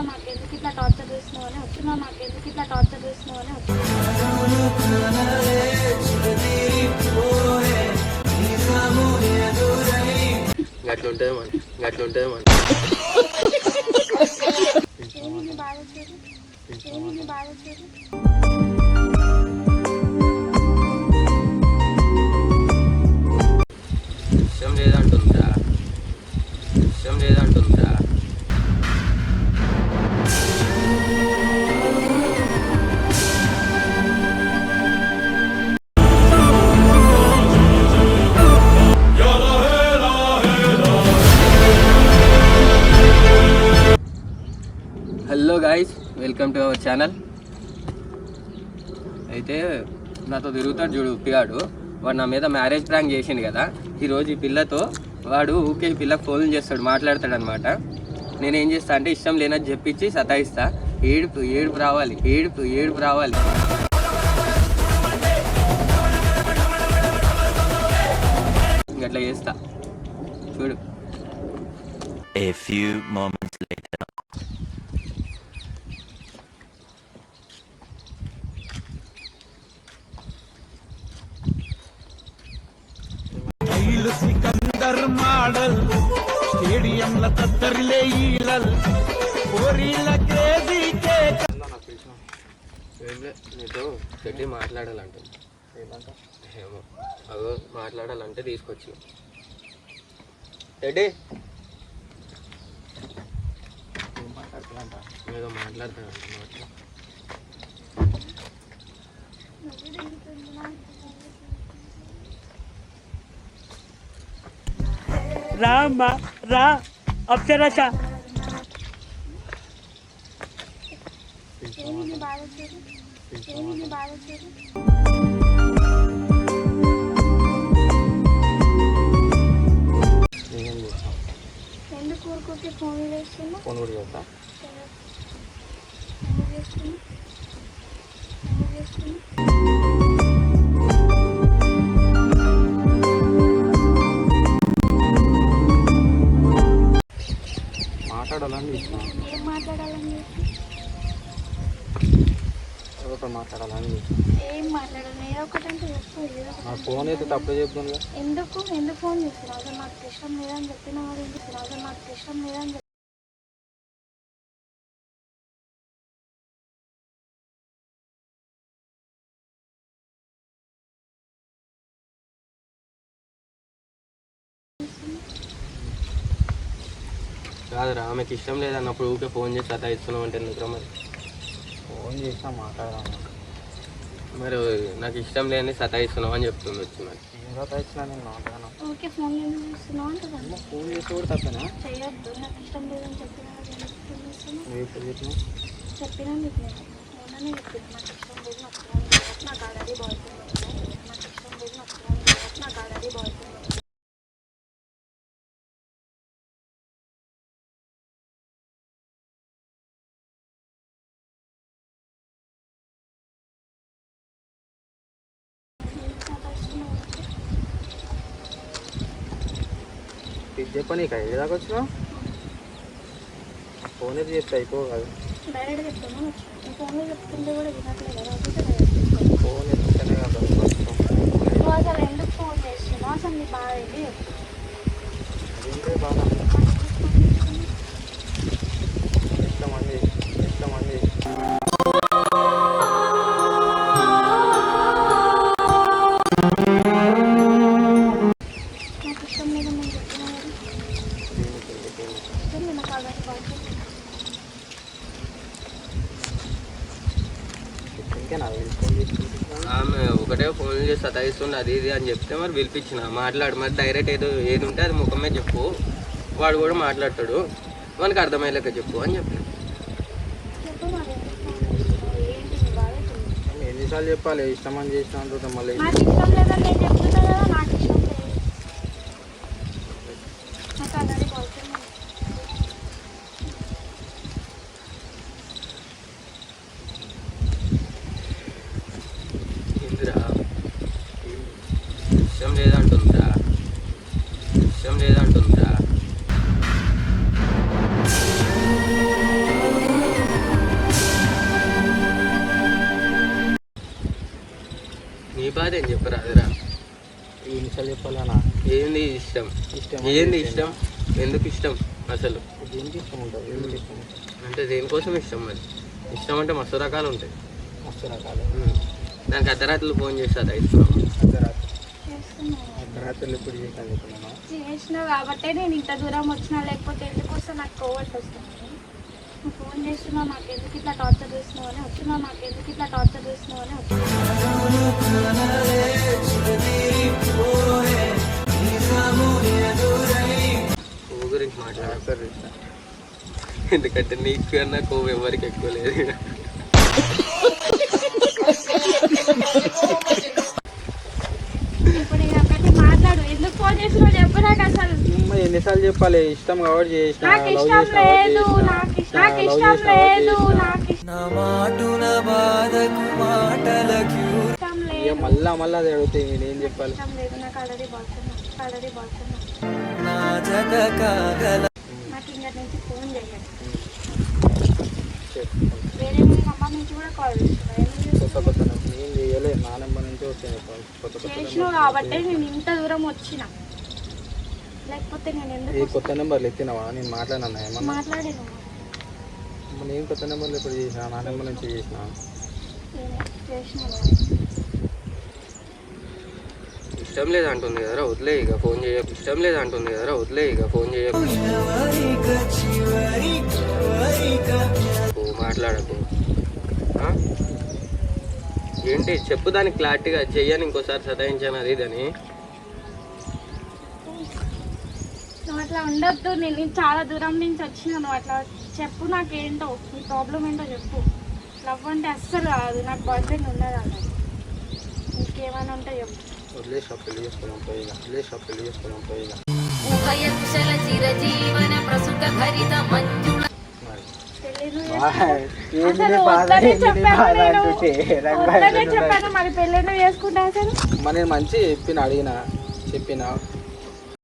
మాకెందుకు ఇట్లా టార్చర్ చేస్తున్నావు అని గట్లుంటుంది మన ఇష్టం లేదంటుందా hello guys, welcome to our channel. అయితే నాతో తిరుగుతాడు చూడు ఉప్పిగాడు, వాడు నా మీద మ్యారేజ్ ప్రాంక్ చేసిండు కదా. ఈరోజు ఈ పిల్లతో వాడు ఊకే ఈ పిల్లకి ఫోన్లు చేస్తాడు, మాట్లాడతాడు అనమాట. నేనేం చేస్తా అంటే ఇష్టం లేనని చెప్పించి సతాయిస్తా. ఏడుపు రావాలి. అట్లా చేస్తా చూడు. A few moments later. Sikandar model స్టేడియంల తత్తరిలే ఈలల్ ఓరిల క్రేజీ కేక్. నీతో పెట్టి మాట్లాడాలంటే ఏమో అగో మాట్లాడాలంటే తీసుకొచ్చి రెడ్డి ఏదో మాట్లాడతాడు. రా అమ్మా రా, అప్సరస ఎందుకు ఊరుకుంటే ఫోన్ చేస్తున్నా? ఫోన్ కూడా చేస్తా. మాట్లాడాలని ఏం మాట్లాడాలని మాట్లాడాలని ఏం మాట్లాడాలి? ఏదో ఒకటంటే చెప్తుంది. నా ఫోన్ అయితే తప్పే చెప్తుంది. ఎందుకు ఫోన్ చేస్తున్నావు? అసలు నాకు ఇష్టం లేదని చెప్పిన వాడు కాదురా, ఆమెకి ఇష్టం లేదన్నప్పుడు ఊకే ఫోన్ చేసి సతాయిస్తున్నావు అంటే ఎందుకు మరి? ఫోన్ చేసినా మాట్లాడాలి. మరి నాకు ఇష్టం లేని సతాయిస్తున్నావు అని చెప్తుంది వచ్చి. మరి ఏం సతాయిస్తున్నా నేను మాట్లాడాను. ఓకే, ఫోన్ చేస్తున్నావు అంటున్నాను. ఫోన్ చేసి కూడా తప్పనా? చేయొద్దు, నాకు ఇష్టం లేదని చెప్పినా చెప్పినా నీకు నేను మొన్ననే చెప్పిన నాకు ఇష్టం లేదు, నాకు ఆల్రెడీ బాయ్ ఫ్రెండ్ చెప్పని ఇక ఏదాకా వచ్చినావు? ఫోన్ అయితే చెప్తే అయిపో కాదు. డైరెక్ట్ చెప్తాను. ఫోన్లో చెప్తుంటే కూడా వినట్లేదు కదా. ఫోన్ ఎత్తుతేనే కదా నువ్వు అసలు ఎందుకు ఫోన్ చేస్తున్నావు? అసలు నీ బాధ ఏంటి? అదేంటే బాగా ఎంతమంది నాకు ఇష్టం లేదని నేను చెప్పిన నాకు ఆల్రెడీ బాయ్ ఫ్రెండ్. ఆమె ఒకటే ఫోన్ చేసి సతాయిస్తుంది అది ఇది అని చెప్తే మరి పిలిపించిన మాట్లాడు. మరి డైరెక్ట్ ఏది ఉంటే అది ముఖమే చెప్పు, వాడు కూడా మాట్లాడతాడు, మనకు అర్థమయ్యేలాక చెప్పు అని చెప్పిన. ఎన్నిసార్లు చెప్పాలి? ఇష్టం అని చేసిన మళ్ళీ ఇష్టం లేదంటుందా? బాధ ఏం చెప్పరాదురా. ఈ నిమిషాలు చెప్పాలనా? ఏంది ఇష్టం? ఇష్టం ఏంది ఇష్టం? ఎందుకు ఇష్టం అసలు? దేనికి ఇష్టం ఉంటుంది? ఎందుకు ఇష్టం అంటే దేనికోసం ఇష్టం? మరి ఇష్టం అంటే మస్తు రకాలు ఉంటాయి. మస్తు రకాలు. దానికి అర్ధరాత్రులు ఫోన్ చేస్తారా ఇష్టం? అర్ధరాత్రులు ఎప్పుడు చేసాను చెప్తున్నాను. చేసినావు కాబట్టే నేను ఇంత దూరం వచ్చినా, లేకపోతే ఎందుకు వస్తే నాకు కోవట్ వస్తుంది. నువ్వు ఫోన్ చేస్తున్నావు నాకు ఎందుకు ఇట్లా టార్చర్ చేస్తున్నావు అని వచ్చినావు, నాకు ఎందుకు ఇట్లా టార్చర్ చేస్తున్నావు అని కోవు గురించి మాట్లాడతారు. ఎందుకంటే నీకు కన్నా కోవు ఎవరికి ఎక్కువ లేదు. ఇప్పుడు నేను ఒకటి మాట్లాడు, ఎందుకు ఫోన్ చేస్తున్నావు చెప్పు నాకు అసలు. ఎన్నిసార్లు చెప్పాలి? ఇష్టం కాబట్టి చేసిన. నాకు ఇష్టం లేదు, నాకు ఇష్టం లేదు, నాకు ఇష్టం లేదు. మళ్ళా అది అడుగుతాయి, నేనేం చెప్పాలి? ఇష్టం లేదు, నాకు ఆల్రెడీ బాగుంది. నాకు ఇంకా నుంచి ఫోన్ చేయండి. వేరే మీ అమ్మ నుంచి కూడా కాల్ కొత్త నేను చేయలేదు, నా నెంబర్ నుంచి వచ్చాను. కొత్త చేసినావు కాబట్టి నేను ఇంత దూరం వచ్చిన, లేకపోతే నేను ఎందుకు ఈ కొత్త నెంబర్లు ఎత్తినావా? నేను మాట్లాడినా ఏమన్నా? మాట్లాడాను. నేను కొత్త నెంబర్లు ఎప్పుడు చేసిన? నా నెంబర్ నుంచి చేసిన. ఇష్టం లేదంటుంది కదరా, వదిలే ఇక ఫోన్ చేయ. ఇష్టం లేదంటుంది కదరా, వదిలే ఇక ఫోన్ చేయ. మాట్లాడకు. ఏంటి చెప్పు, దానికి క్లారిటీగా చెయ్యని, ఇంకోసారి సతాయించాను అది ఇదని. నువ్వు అట్లా ఉండొద్దు. నేను చాలా దూరం నుంచి వచ్చినాను. అట్లా చెప్పు, నాకేంటో నీ ప్రాబ్లం ఏంటో చెప్పు. లవ్ అంటే అస్సలు కాదు, నాకు బాయ్ ఫ్రెండ్ ఉన్నది అన్నది. ఇంకేమైనా ఉంటే చెప్పు. వదిలేసా, పెళ్లి చేసుకున్నాం పోయిగా. పెళ్లి చేసుకున్నాం పోయిగా. చెప్పాను మరి పెళ్ళి చేసుకుంటా అసలు. మరి నేను మంచి చెప్పిన